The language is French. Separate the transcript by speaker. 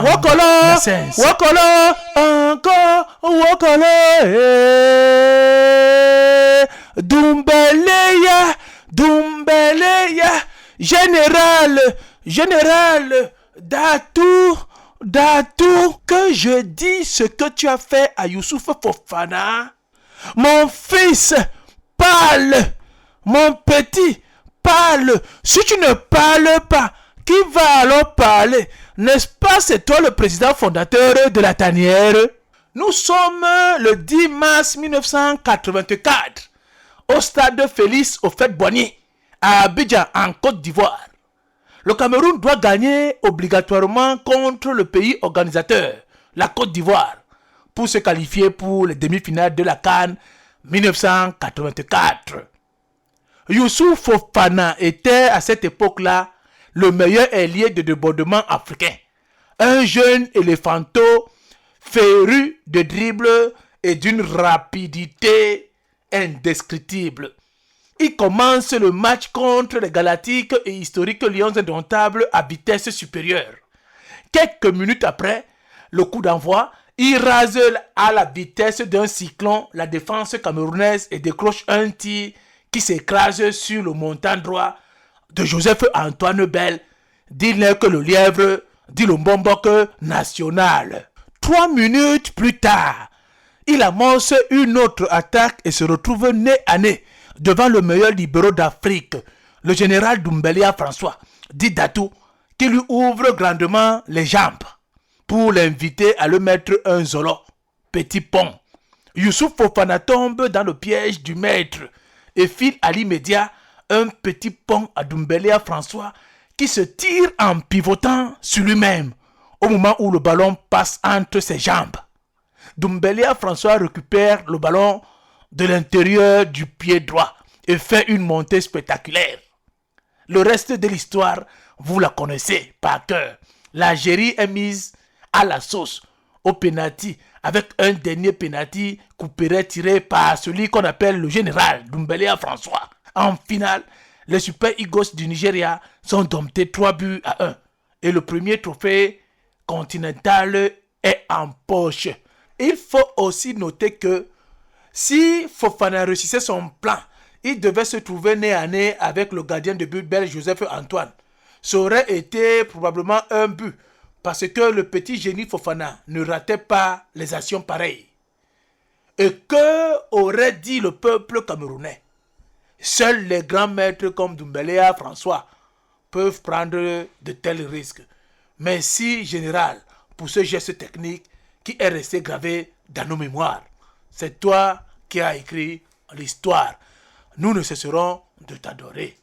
Speaker 1: Wokolo, Wokolo, encore Wokolo. Doumbeleya, Doumbeleya, général, Datou, que je dis ce que tu as fait à Youssouf Fofana. Mon fils, parle, mon petit, parle. Si tu ne parles pas, qui va alors parler? N'est-ce pas, c'est toi le président fondateur de la tanière? Nous sommes le 10 mars 1984 au stade Félix Houphouët-Boigny à Abidjan en Côte d'Ivoire. Le Cameroun doit gagner obligatoirement contre le pays organisateur, la Côte d'Ivoire, pour se qualifier pour les demi-finales de la CAN 1984. Youssouf Fofana était à cette époque-là le meilleur ailier de débordement africain. Un jeune éléphanto féru de dribble et d'une rapidité indescriptible. Il commence le match contre les galactiques et historiques Lions indomptables à vitesse supérieure. Quelques minutes après le coup d'envoi, il rase à la vitesse d'un cyclone la défense camerounaise et décroche un tir qui s'écrase sur le montant droit de Joseph-Antoine Bell. Dit n'est que le lièvre, dit le Mbombok national. 3 minutes plus tard, il amorce une autre attaque et se retrouve nez à nez devant le meilleur libéral d'Afrique, le général Doumbeleya François, dit Datou, qui lui ouvre grandement les jambes pour l'inviter à le mettre un zolo, petit pont. Youssouf Fofana tombe dans le piège du maître et file à l'immédiat un petit pont à Doumbeleya François qui se tire en pivotant sur lui-même au moment où le ballon passe entre ses jambes. Doumbeleya François récupère le ballon de l'intérieur du pied droit et fait une montée spectaculaire. Le reste de l'histoire, vous la connaissez par cœur. L'Algérie est mise à la sauce au penalty avec un dernier penalty couperet tiré par celui qu'on appelle le général Doumbeleya François. En finale, les Super Eagles du Nigeria sont domptés 3-1 et le premier trophée continental est en poche. Il faut aussi noter que si Fofana réussissait son plan, il devait se trouver nez à nez avec le gardien de but belge Joseph-Antoine. Ça aurait été probablement un but parce que le petit génie Fofana ne ratait pas les actions pareilles. Et que aurait dit le peuple camerounais? Seuls les grands maîtres comme Doumbeleya François peuvent prendre de tels risques. Merci général pour ce geste technique qui est resté gravé dans nos mémoires. C'est toi qui as écrit l'histoire. Nous ne cesserons de t'adorer.